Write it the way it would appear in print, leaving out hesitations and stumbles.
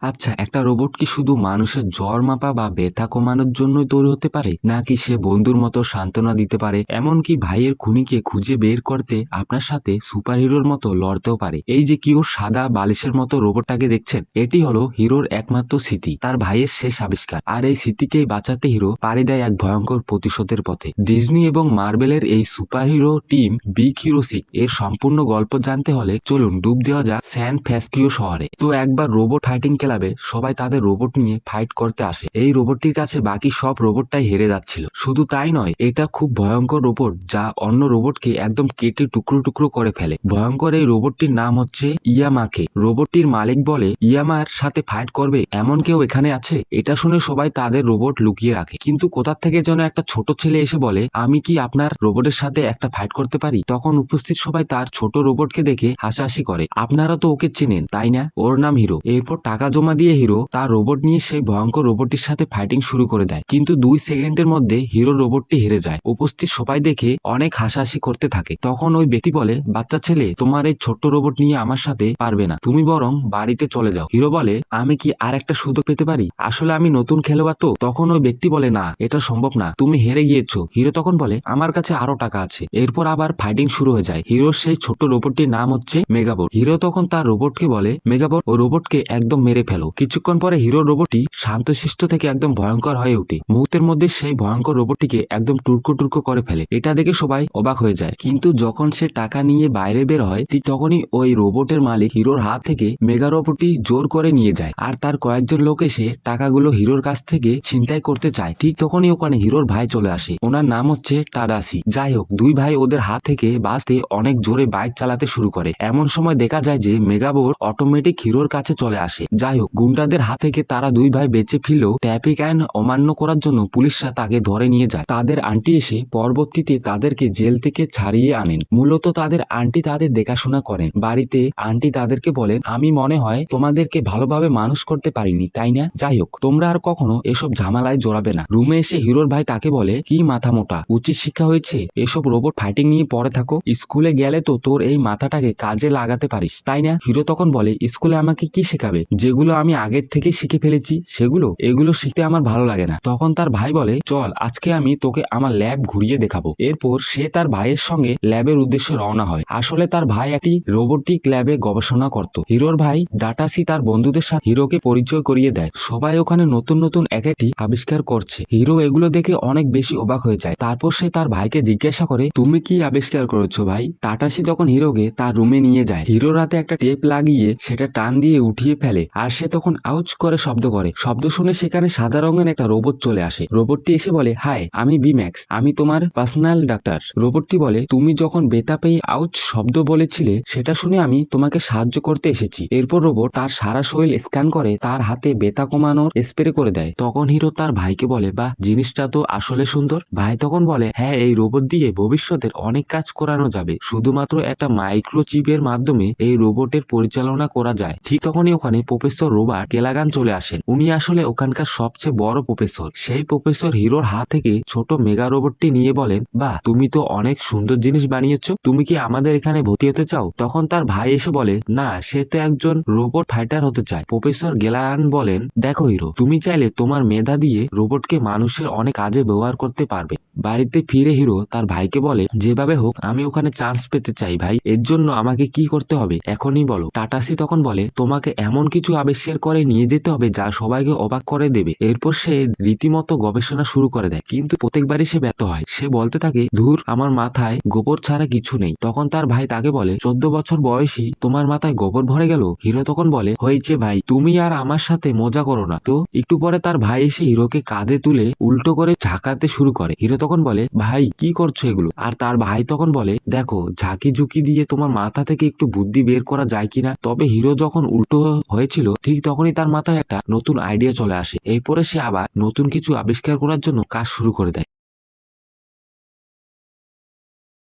আচ্ছা, একটা রোবট কি শুধু মানুষের জ্বর মাপা বা ব্যথা কমানোর জন্যই তৈরি হতে পারে, নাকি সে বন্ধুর মতো সান্ত্বনা দিতে পারে, এমনকি ভাইয়ের খুনিকে খুঁজে বের করতে আপনার সাথে সুপারহিরোর মতো লড়তেও পারে? এই যে কিউর সাদা বালিশের মতো রোবটটাকে দেখছেন, এটি হলো হিরোর একমাত্র স্মৃতি, তার ভাইয়ের শেষ আবিষ্কার। আর এই স্মৃতিকেই বাঁচাতে হিরো পাড়ি দেয় এক ভয়ঙ্কর প্রতিশোধের পথে। ডিজনি এবং মার্বেলের এই সুপারহিরো টিম বিগ হিরো 6 এর সম্পূর্ণ গল্প জানতে হলে চলুন ডুব দেওয়া যাক স্যান ফ্রান্সিসকো শহরে। তো একবার রোবট ফাইটিং ক্লাবে সবাই তাদের রোবট নিয়ে ফাইট করতে আসে। এই রোবটটির কাছে বাকি সব রোবটটাই হেরে যাচ্ছিল। শুধু তাই নয়, এটা খুব ভয়ঙ্কর রোবট যা অন্য রোবটকে একদম কেটে টুকরো টুকরো করে ফেলে। ভয়ঙ্কর এই রোবটটির নাম হচ্ছে ইয়ামাকে। রোবটটির মালিক বলে, ইয়ামার সাথে ফাইট করবে এমন কেউ এখানে আছে? এটা শুনে সবাই তাদের রোবট লুকিয়ে রাখে, কিন্তু কোথা থেকে যেন একটা ছোট ছেলে এসে বলে, আমি কি আপনার রোবটের সাথে একটা ফাইট করতে পারি? তখন উপস্থিত সবাই তার ছোট রোবটকে দেখে হাসাহাসি করে। আপনারা তো ওকে চেনেন তাই না? ওর নাম হিরো। এরপর টাকা জমা দিয়ে হিরো তার রোবট নিয়ে সেই ভয়ঙ্কর রোবটটির সাথে ফাইটিং শুরু করে দেয়, কিন্তু 2 সেকেন্ডের মধ্যে হিরো রোবটটি হেরে যায়। উপস্থিত সবাই দেখে অনেক হাসাহাসি করতে থাকে। তখন ওই ব্যক্তি বলে, বাচ্চা ছেলে, তোমার এই ছোট্ট রোবট নিয়ে আমার সাথে পারবে না, তুমি বরং বাড়িতে চলে যাও। হিরো বলে, আমি কি আর একটা সুযোগ পেতে পারি? আসলে আমি নতুন খেলোয়াড় তো। তখন ওই ব্যক্তি বলে, না, এটা সম্ভব না, তুমি হেরে গিয়েছো। হিরো তখন বলে, আমার কাছে আরো টাকা আছে। এরপর আবার ফাইটিং শুরু হয়ে যায়। হিরোর সেই ছোট্ট রোবটটির নাম হচ্ছে মেগাবট। হিরো তখন তার রোবটকে বলে, মেগাবট, ও রোবটকে একদম মেরে ফেলো। কিছুক্ষণ পরে হিরোর রোবটটি শান্তশিষ্ট থেকে একদম ভয়ঙ্কর হয়ে ওঠে। মুহূর্তের মধ্যে সেই ভয়ঙ্কর রোবটটিকে একদম টুকরো টুকরো করে ফেলে। এটা দেখে সবাই অবাক হয়ে যায়, কিন্তু যখন সে টাকা নিয়ে বাইরে বের হয়, ঠিক তখনই ওই রোবটের মালিক হিরোর হাত থেকে মেগা রোবটটি জোর করে নিয়ে যায়। আর তার কয়েকজন লোক এসে টাকাগুলো হিরোর কাছ থেকে ছিনতাই করতে চায়। ঠিক তখনই ওখানে হিরোর ভাই চলে আসে। ওনার নাম হচ্ছে টাডাসি। যাই হোক, দুই ভাই ওদের হাত থেকে বাঁচতে অনেক জোরে বাইক চালাতে শুরু করে। এমন সময় দেখা যায় যে মেগাবোট অটোমেটিক হিরোর কাছে চলে আসে। যাই হোক, গুন্ডাদের হাত থেকে তারা দুই ভাই বেঁচে ফিরলেও ট্রাফিক আইন অমান্য করার জন্য পুলিশরা তাকে ধরে নিয়ে যায়। তাদের আন্টি এসে পরবর্তীতে তাদেরকে জেল থেকে ছাড়িয়ে আনেন। মূলত তাদের আন্টি তাদের দেখাশোনা করেন। বাড়িতে আন্টি তাদেরকে বলেন, আমি মনে হয় তোমাদেরকে ভালোভাবে মানুষ করতে পারিনি, তাই না? যাই হোক, তোমরা আর কখনো এসব ঝামেলায় জড়াবে না। রুমে এসে হিরোর ভাই তাকে বলে, কি মাথা মোটা, উচিত শিক্ষা হয়েছে? এসব রোবট ফাইটিং নিয়ে পড়ে থাকো। স্কুলে গেলে তো তোর এই মাথাটাকে কাজে লাগাতে পারিস, তাই না? হিরো তখন বলে, স্কুলে আমাকে কি শেখাবে? যেগুলো আমি আগের থেকে শিখে ফেলেছি সেগুলো। এগুলো শিখতে আমার ভালো লাগে না। তখন তার ভাই বলে, চল আজকে আমি তোকে আমার ল্যাব ঘুরিয়ে দেখাবো। এরপর সে তার ভাইয়ের সঙ্গে ল্যাবের উদ্দেশ্যে রওনা হয়। আসলে তার ভাই একটি রোবোটিক ল্যাবে গবেষণা করত। হিরোর ভাই ডাটাসি তার বন্ধুদের সাথে হিরোকে পরিচয় করিয়ে দেয়। সবাই ওখানে নতুন নতুন এক একটি আবিষ্কার করছে। হিরো এগুলো দেখে অনেক বেশি অবাক হয়ে যায়। তারপর সে তার ভাইকে জিজ্ঞাসা করে, তুমি কি আবিষ্কার করেছো ভাই? টাটাসি তখন হিরোকে তার রুমে নিয়ে যায়। হিরোর হাতে একটা টেপ লাগিয়ে সেটা টান দিয়ে উঠিয়ে ফেলে, আর সে তখন আউচ করে শব্দ করে। শব্দ শুনে সেখানে সাদা রঙের একটা রোবট চলে আসে। রোবটটি এসে বলে, হাই, আমি বিম্যাক্স, আমি তোমার পার্সোনাল ডাক্তার। রোবটটি বলে, তুমি যখন বেতা পেয়ে আউচ শব্দ বলেছিলে সেটা শুনে আমি তোমাকে সাহায্য করতে এসেছি। এরপর রোবট তার সারা শরীর স্ক্যান করে তার হাতে বেতা কমানোর স্প্রে করে দেয়। তখন হিরো তার ভাইকে বলে, বাহ, জিনিসটা তো আসলে সুন্দর। ভাই তখন বলে, হ্যাঁ, এই রোবট দিয়ে ভবিষ্যতের অনেক কাজ করানো যাবে। শুধুমাত্র একটা মাইক্রোচিপের মাধ্যমে এই রোবটের পরিচালনা করা যায়। ঠিক তখনই ওখানে প্রফেসর রোবার্ট কেলাগান চলে আসেন। উনি আসলে ওখানকার সবচেয়ে বড় প্রফেসর। সেই প্রফেসর হিরোর হাত থেকে ছোট মেগা রোবটটি নিয়ে বলেন, বাহ, তুমি তো অনেক সুন্দর জিনিস বানিয়েছো, তুমি কি আমাদের এখানে ভর্তি হতে চাও? তখন তার ভাই এসে বলে, না, সে তো একজন রোবট ফাইটার হতে চায়। প্রফেসর গেলাগান বলেন, দেখো হিরো, তুমি চাইলে তোমার মেধা দিয়ে রোবটকে মানুষের অনেক কাজে ব্যবহার করতে পারবে। বাড়িতে ফিরে হিরো তার ভাইকে বলে, যেভাবে হোক আমি ওখানে চান্স পেতে চাই ভাই, এর জন্য আমাকে কি করতে হবে এখনই বলো। টাটাসি তখন বলে, তোমাকে এমন কিছু আবিষ্কার করে নিয়ে যেতে হবে যা সবাইকে অবাক করে দেবে। এরপর সে রীতিমতো গবেষণা শুরু করে দেয়, কিন্তু প্রত্যেকবারই সে ব্যর্থ হয়। সে বলতে থাকে, ধুর, আমার মাথায় গোবর ছাড়া কিছু নেই। তখন তার ভাই তাকে বলে, 14 বছর বয়সী তোমার মাথায় গোবর ভরে গেল? হিরো তখন বলে, হয়েছে ভাই, তুমি আর আমার সাথে মজা করো না তো। একটু পরে তার ভাই এসে হিরোকে কাঁধে তুলে উল্টো করে ঝাঁকাতে শুরু করে। হিরো তখন বলে, ভাই, কি করছো এগুলো? আর তার ভাই তখন বলে, দেখো, ঝাঁকি ঝুঁকি দিয়ে তোমার মাথা থেকে একটু বুদ্ধি বের করা যায় কিনা। তবে হিরো যখন উল্টো হয়েছিল ঠিক তখনই তার মাথায় একটা নতুন আইডিয়া চলে আসে। এরপরে সে আবার নতুন কিছু আবিষ্কার করার জন্য কাজ শুরু করে দেয়।